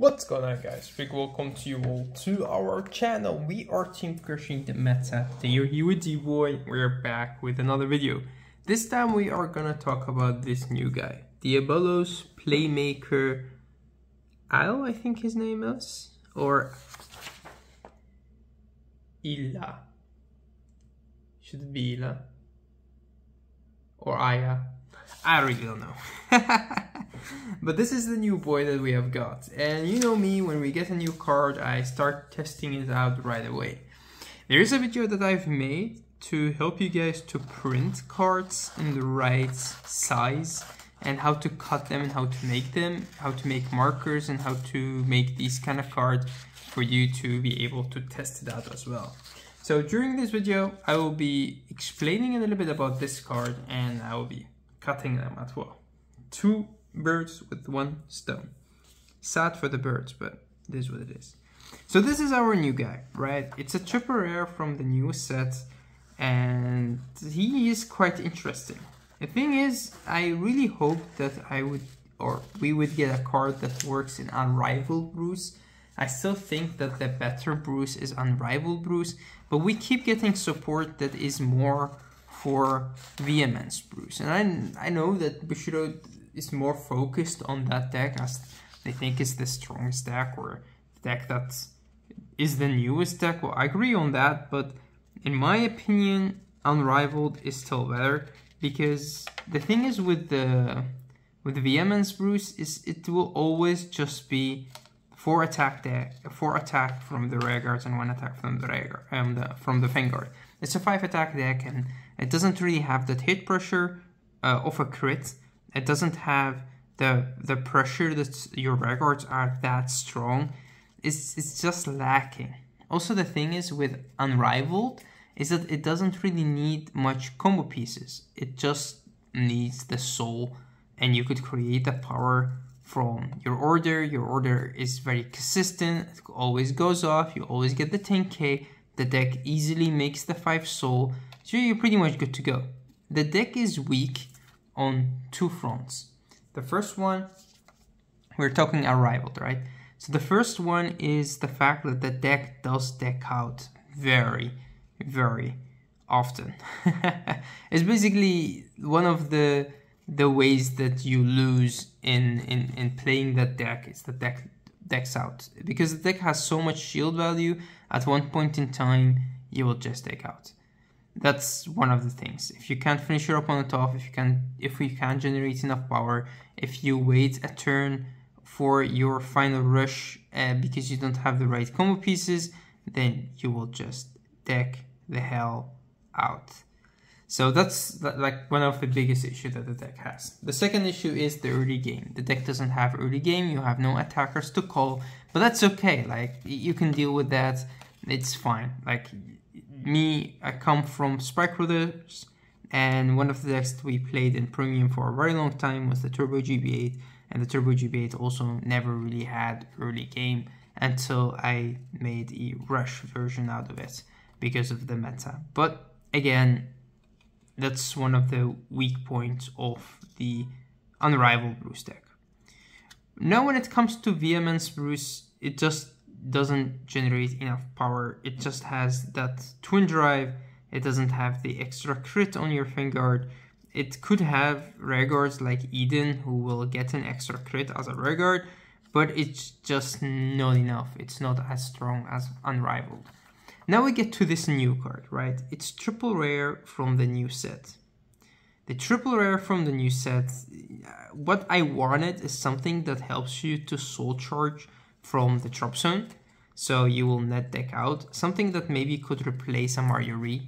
What's going on, guys? Big welcome to you all to our channel. We are team crushing the meta. You're here with D-Boy. We're back with another video. This time we are gonna talk about this new guy, Diabolos, Playmaker, Al, I think his name is, or Ila. Should it be Ila? Or Aya? I really don't know. But this is the new boy that we have got. And you know me, when we get a new card, I start testing it out right away. There is a video that I've made to help you guys to print cards in the right size and how to cut them and how to make them, how to make markers and how to make these kind of cards for you to be able to test it out as well. So during this video, I will be explaining a little bit about this card and I will be cutting them as well. Two birds with one stone. Sad for the birds, but it is what it is. So this is our new guy, right? It's a triple rare from the new set and he is quite interesting. The thing is, I really hope that we would get a card that works in Unrivaled Bruce. I still think that the better Bruce is Unrivaled Bruce, but we keep getting support that is more for Vehemence Bruce. And I know that Bushido is more focused on that deck as they think is the strongest deck or the deck that is the newest deck. Well, I agree on that, but in my opinion, Unrivaled is still better because the thing is with Vehemence Bruce is it will always just be 4 attack deck, 4 attack from the rare guards and 1 attack from the from the Vanguard. It's a 5 attack deck and it doesn't really have that hit pressure of a crit. It doesn't have the pressure that your rare guards are that strong. It's just lacking. Also, the thing is with Unrivaled is that it doesn't really need much combo pieces. It just needs the soul, and you could create the power from your order. Your order is very consistent. It always goes off. You always get the 10k. The deck easily makes the 5 soul. So you're pretty much good to go. The deck is weak on 2 fronts. The first one, we're talking Unrivaled, right? So the first one is the fact that the deck does deck out very, very often. It's basically one of the ways that you lose in playing that deck is the deck decks out. Because the deck has so much shield value, at one point in time, you will just deck out. That's one of the things. If you can't finish your opponent off, if you can't generate enough power, if you wait a turn for your final rush because you don't have the right combo pieces, then you will just deck the hell out. So that's like one of the biggest issues that the deck has. The second issue is the early game. The deck doesn't have early game, you have no attackers to call, but that's okay. Like, you can deal with that, it's fine. Like, me, I come from Spike Brothers, and one of the decks that we played in Premium for a very long time was the Turbo GB8, and the Turbo GB8 also never really had early game until I made a rush version out of it because of the meta. But again, that's one of the weak points of the Unrivaled Bruce deck. Now when it comes to Vehemence Bruce, it just doesn't generate enough power. It just has that twin drive. It doesn't have the extra crit on your Vanguard. It could have rare guards like Eden who will get an extra crit as a rare guard, but it's just not enough. It's not as strong as Unrivaled. Now we get to this new card, right? It's triple rare from the new set. The triple rare from the new set, what I wanted is something that helps you to soul charge from the drop zone, so you will net deck out. Something that maybe could replace a Marjorie,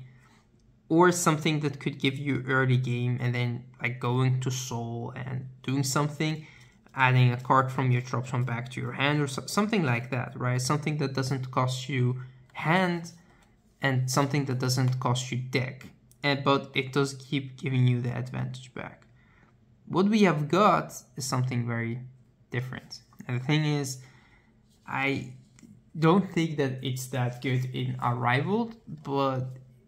or something that could give you early game and then like going to soul and doing something, adding a card from your drop zone back to your hand or something like that, right? Something that doesn't cost you hand and something that doesn't cost you deck, but it does keep giving you the advantage back. What we have got is something very different, and the thing is, I don't think that it's that good in Unrivaled, but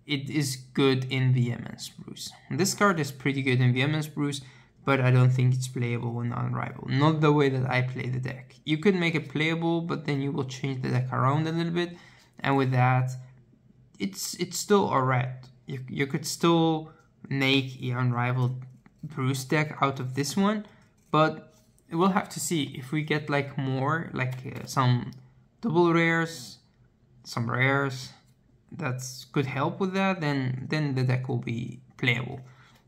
it is good in Vehemence Bruce. And this card is pretty good in Vehemence Bruce but I don't think it's playable in Unrivaled. Not the way that I play the deck. You could make it playable, but then you will change the deck around a little bit, and with that, it's still alright. You could still make an Unrivaled Bruce deck out of this one, but we'll have to see if we get like more, like some double rares, some rares that could help with that, then the deck will be playable.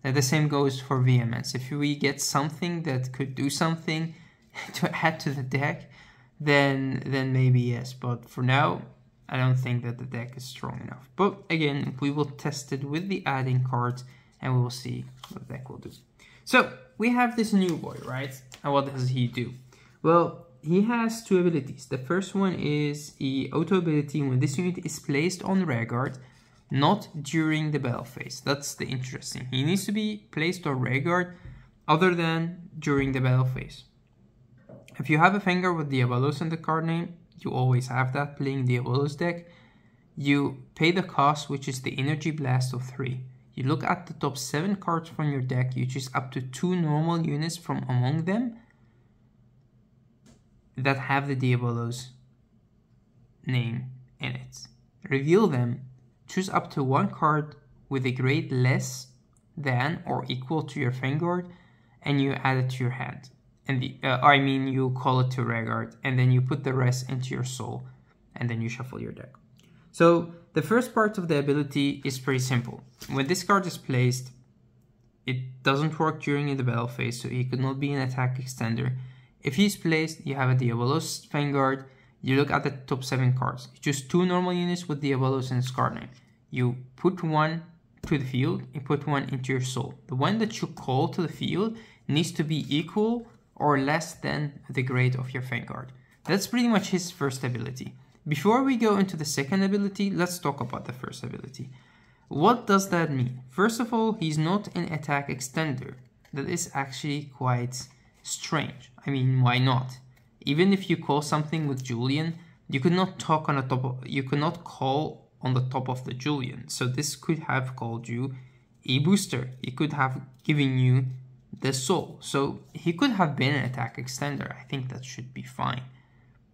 And the same goes for VMS. If we get something that could do something to add to the deck, then maybe yes. But for now, I don't think that the deck is strong enough. But again, we will test it with the adding cards, and we will see what the deck will do. So we have this new boy, right? And what does he do? Well, he has two abilities. The first one is the auto ability when this unit is placed on rearguard, not during the battle phase. That's the interesting. He needs to be placed on rearguard other than during the battle phase. If you have a Vanguard with Diabolos in the card name, you always have that playing Diabolos deck, you pay the cost, which is the Energy Blast of 3. You look at the top 7 cards from your deck, you choose up to 2 normal units from among them that have the Diabolos name in it. Reveal them, choose up to 1 card with a grade less than or equal to your Vanguard, and you add it to your hand. And you call it to rearguard, and then you put the rest into your soul, and then you shuffle your deck. So the first part of the ability is pretty simple. When this card is placed, it doesn't work during the battle phase, so he could not be an attack extender. If he's placed, you have a Diabolos Vanguard, you look at the top 7 cards. You choose 2 normal units with Diabolos in its card name. You put 1 to the field, you put 1 into your soul. The one that you call to the field needs to be equal or less than the grade of your Vanguard. That's pretty much his first ability. Before we go into the second ability, let's talk about the first ability. What does that mean? First of all, he's not an attack extender. That is actually quite strange. I mean, why not? Even if you call something with Julian, you could not talk on the top of, you could not call on the top of the Julian. So this could have called you a booster. It could have given you the soul. So he could have been an attack extender. I think that should be fine.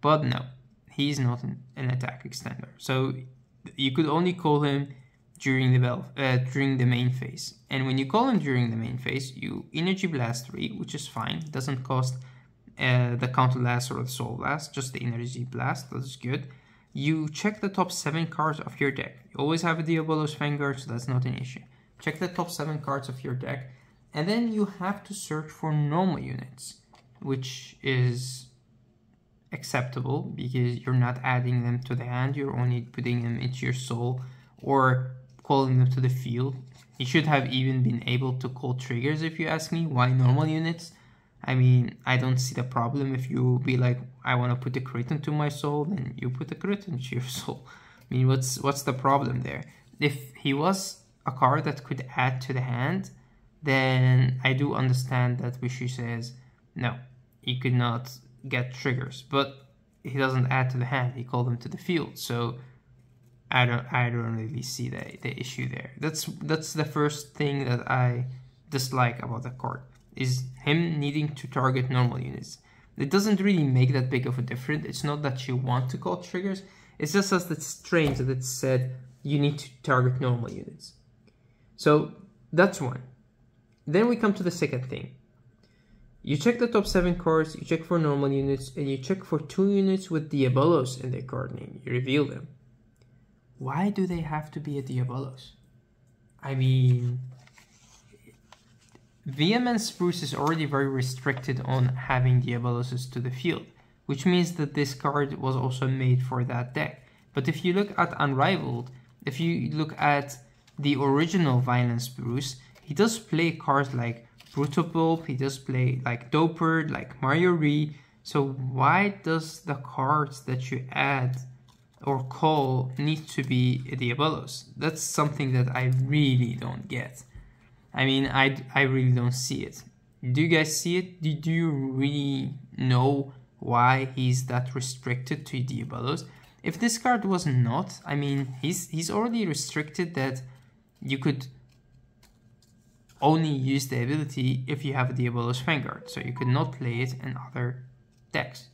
But no, he's not an attack extender. So you could only call him during the main phase. And when you call him during the main phase, you Energy Blast 3, which is fine. It doesn't cost the Counter Blast or the Soul Blast, just the Energy Blast. That's good. You check the top 7 cards of your deck. You always have a Diabolos Vanguard, so that's not an issue. Check the top 7 cards of your deck. And then you have to search for normal units, which is acceptable because you're not adding them to the hand, you're only putting them into your soul or calling them to the field. You should have even been able to call triggers if you ask me. Why normal units? I mean, I don't see the problem. If you be like, I want to put a crit into my soul, then you put a crit into your soul. I mean, what's the problem there? If he was a card that could add to the hand, then I do understand that Wishy says, no, he could not get triggers, but he doesn't add to the hand, he called them to the field, so I don't really see the issue there. That's the first thing that I dislike about the card, is him needing to target normal units. It doesn't really make that big of a difference. It's not that you want to call triggers, it's just that it's strange that it said you need to target normal units. So that's one. Then we come to the second thing. You check the top 7 cards, you check for normal units, and you check for 2 units with Diabolos in their card name. You reveal them. Why do they have to be a Diabolos? I mean, VMN Spruce is already very restricted on having Diaboloses to the field, which means that this card was also made for that deck. But if you look at Unrivaled, if you look at the original Violence Spruce, he does play cards like Brutal Pulp, he does play like Doper, like Mario Ree. So why does the cards that you add or call need to be a Diabolos? That's something that I really don't get. I mean, I really don't see it. Do you guys see it? Do you really know why he's that restricted to Diabolos? If this card was not, I mean, he's already restricted that you could only use the ability if you have a Diabolos Vanguard, so you could not play it in other decks.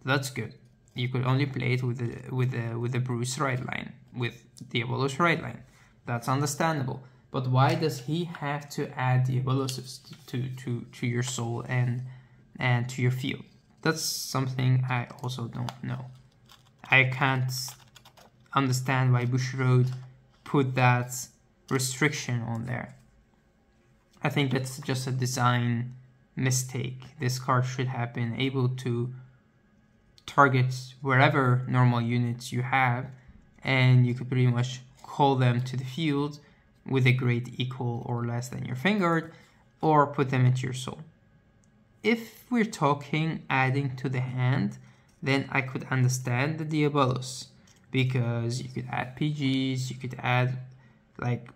That's good. You could only play it with the Bruce right line, with Diabolos right line. That's understandable. But why does he have to add Diabolos to your soul and to your field? That's something I also don't know. I can't understand why Bushiroad put that restriction on there. I think that's just a design mistake. This card should have been able to target wherever normal units you have, and you could pretty much call them to the field with a grade equal or less than your Vanguard, or put them into your soul. If we're talking adding to the hand, then I could understand the Diabolos, because you could add PGs, you could add like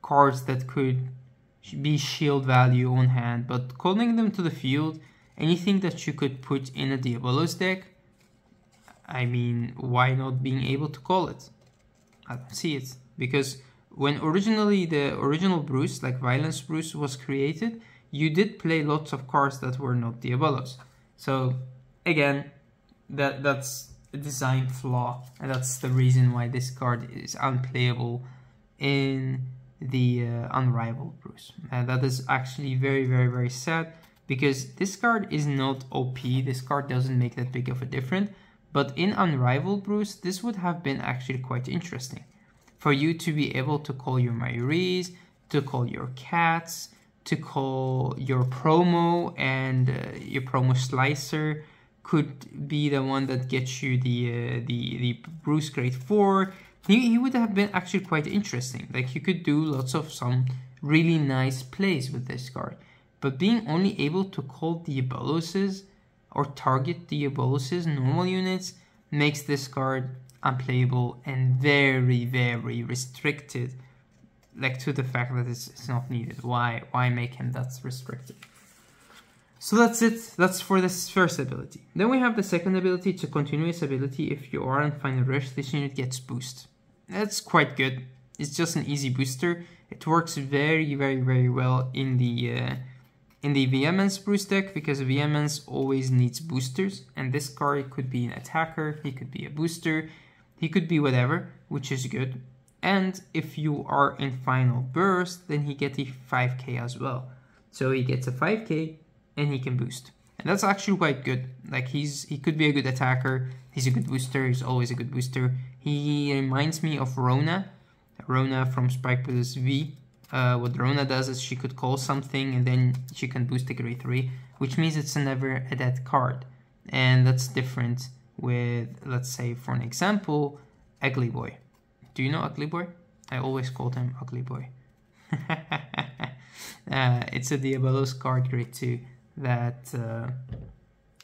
cards that could be shield value on hand, but calling them to the field, anything that you could put in a Diabolos deck, I mean, why not being able to call it? I don't see it, because when originally the original Bruce, like Violence Bruce, was created, you did play lots of cards that were not Diabolos. So again, that's a design flaw, and that's the reason why this card is unplayable in the Unrivaled Bruce. And that is actually very sad, because this card is not OP. This card doesn't make that big of a difference, but in Unrivaled Bruce, this would have been actually quite interesting. For you to be able to call your Mayuris, to call your Cats, to call your Promo, and your Promo Slicer could be the one that gets you the Bruce grade 4. He would have been actually quite interesting. Like, you could do lots of some really nice plays with this card. But being only able to call Diaboloses or target Diaboloses normal units makes this card unplayable and very restricted, like to the fact that it's not needed. Why make him that restricted? So that's it. That's for this first ability. Then we have the second ability. To continue its ability, if you are in Final Rush, this unit gets boost. That's quite good. It's just an easy booster. It works very well in the Vehemence Bruce deck, because Vehemence always needs boosters, and this card could be an attacker, he could be a booster, he could be whatever, which is good. And if you are in Final Burst, then he gets a 5k as well. So he gets a 5k and he can boost. And that's actually quite good. Like, he could be a good attacker, he's a good booster, he's always a good booster. He reminds me of Rona from Spike Brothers V. What Rona does is she could call something and then she can boost a grade 3, which means it's a never a dead card. And that's different with, let's say, for an example, Ugly Boy. Do you know Ugly Boy? I always called him Ugly Boy. It's a Diabolos card, grade 2, that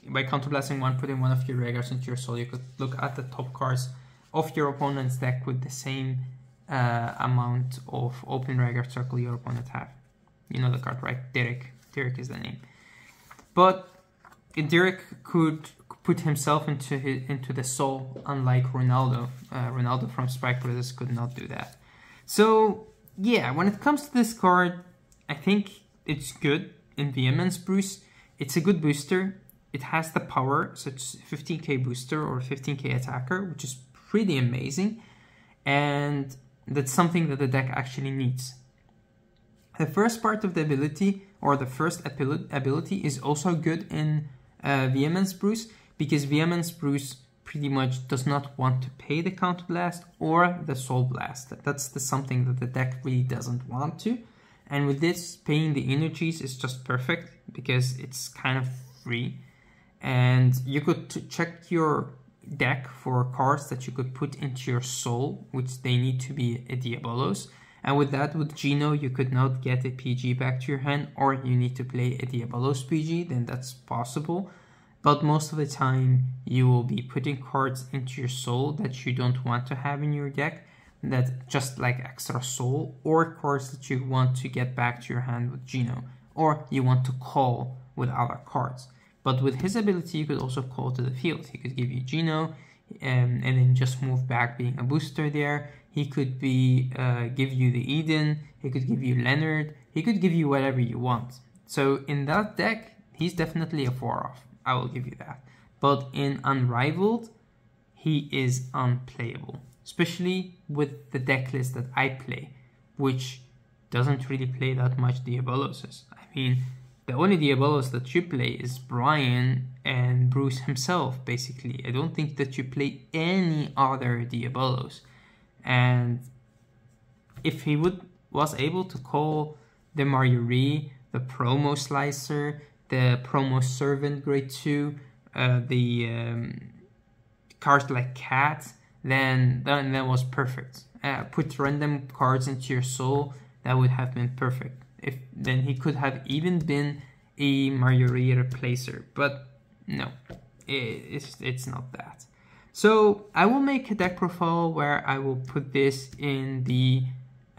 by counterblasting one, putting one of your regulars into your soul, you could look at the top cards of your opponent's deck with the same amount of open regular circle your opponent have. You know the card, right? Derek is the name. But Derek could put himself into the soul, unlike Ronaldo. Ronaldo from Spike Brothers could not do that. So yeah, when it comes to this card, I think it's good in Vehemence Bruce. It's a good booster. It has the power, so it's 15k booster or 15k attacker, which is pretty amazing. And that's something that the deck actually needs. The first part of the ability, or the first ability, is also good in Vehemence Bruce, because Vehemence Bruce pretty much does not want to pay the Counterblast or the Soul Blast. That's something that the deck really doesn't want to. And with this, paying the energies is just perfect, because it's kind of free. And you could check your deck for cards that you could put into your soul, which they need to be a Diabolos. And with that, with Geno, you could not get a PG back to your hand, or you need to play a Diabolos PG, then that's possible. But most of the time, you will be putting cards into your soul that you don't want to have in your deck, that just like extra soul, or cards that you want to get back to your hand with Geno, or you want to call with other cards. But with his ability, you could also call to the field. He could give you Geno, and then just move back being a booster there. He could be give you the Eden, he could give you Leonard, he could give you whatever you want. So in that deck, he's definitely a 4-off. I will give you that. But in Unrivaled, he is unplayable, especially with the deck list that I play, which doesn't really play that much Diaboloses. I mean, the only Diabolos that you play is Brian and Bruce himself, basically. I don't think that you play any other Diabolos. And if he was able to call the Marjorie, the Promo Slicer, the Promo Servant Grade 2, the cards like Cat, then that was perfect. Put random cards into your soul, that would have been perfect. Then he could have even been a Marjorie replacer, but no, it's not that. So I will make a deck profile where I will put this in the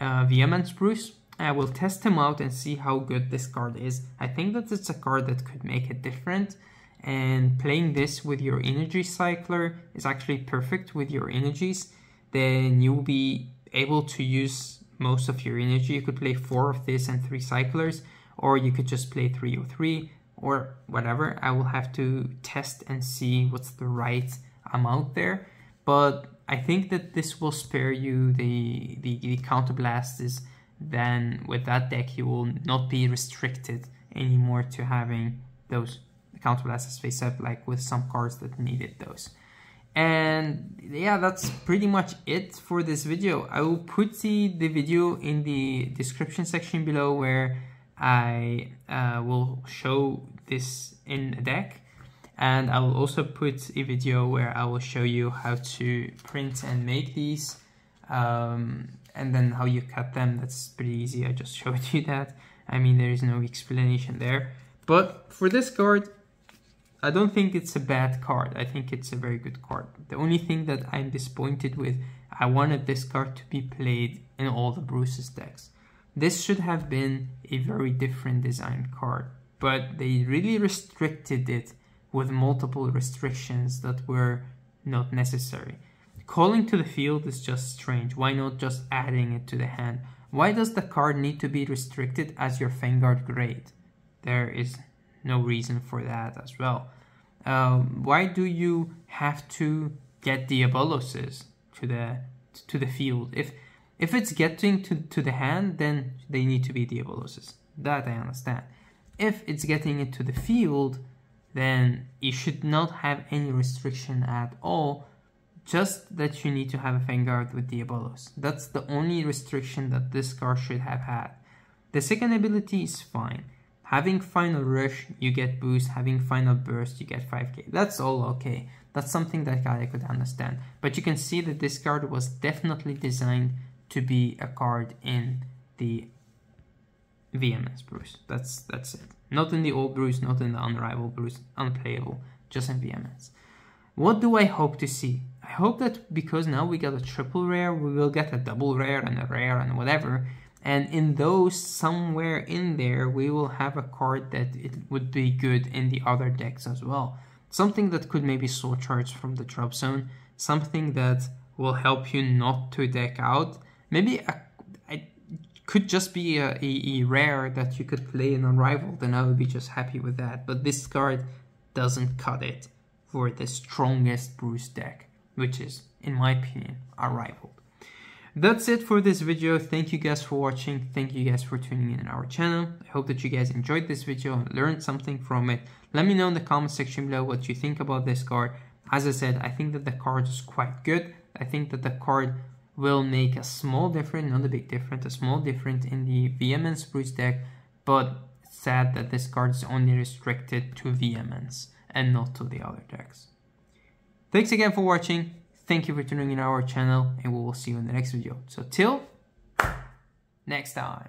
Vehemence Bruce. I will test him out and see how good this card is. I think that it's a card that could make it different, and playing this with your Energy Cycler is actually perfect with your energies. Then you'll be able to use most of your energy. You could play 4 of this and 3 cyclers, or you could just play 3 or 3 or whatever. I will have to test and see what's the right amount there, but I think that this will spare you the counterblasts. Then with that deck you will not be restricted anymore to having those counterblasts face up, like with some cards that needed those. And yeah, that's pretty much it for this video. I will put the video in the description section below, where I will show this in a deck, and I will also put a video where I will show you how to print and make these, and then how you cut them. That's pretty easy, I just showed you that. I mean, there is no explanation there. But for this card, I don't think it's a bad card. I think it's a very good card. The only thing that I'm disappointed with, I wanted this card to be played in all the Bruce's decks. This should have been a very different design card, but they really restricted it with multiple restrictions that were not necessary. Calling to the field is just strange. Why not just adding it to the hand? Why does the card need to be restricted as your Vanguard grade? There is no reason for that as well. Why do you have to get Diaboloses to the field? If it's getting to the hand, then they need to be Diaboloses. That I understand. If it's getting it to the field, then you should not have any restriction at all. Just that you need to have a Vanguard with Diabolos. That's the only restriction that this card should have had. The second ability is fine. Having Final Rush, you get boost. Having Final Burst, you get 5k. That's all okay. That's something that I could understand. But you can see that this card was definitely designed to be a card in the Vehemence Bruce. That's it. Not in the old Bruce, not in the Unrivaled Bruce. Unplayable. Just in Vehemence. What do I hope to see? I hope that because now we got a triple rare, we will get a double rare and a rare and whatever. And in those, somewhere in there, we will have a card that it would be good in the other decks as well. Something that could maybe soul charge from the drop zone. Something that will help you not to deck out. Maybe it could just be a rare that you could play in Unrivaled, and I would be just happy with that. But this card doesn't cut it for the strongest Bruce deck, which is, in my opinion, Unrivaled. That's it for this video. Thank you guys for watching. Thank you guys for tuning in our channel. I hope that you guys enjoyed this video and learned something from it. Let me know in the comment section below what you think about this card. As I said, I think that the card is quite good. I think that the card will make a small difference, not a big difference, a small difference in the Vehemence Bruce deck, but it's sad that this card is only restricted to Vehemence and not to the other decks. Thanks again for watching. Thank you for tuning in our channel, and we will see you in the next video. So till next time.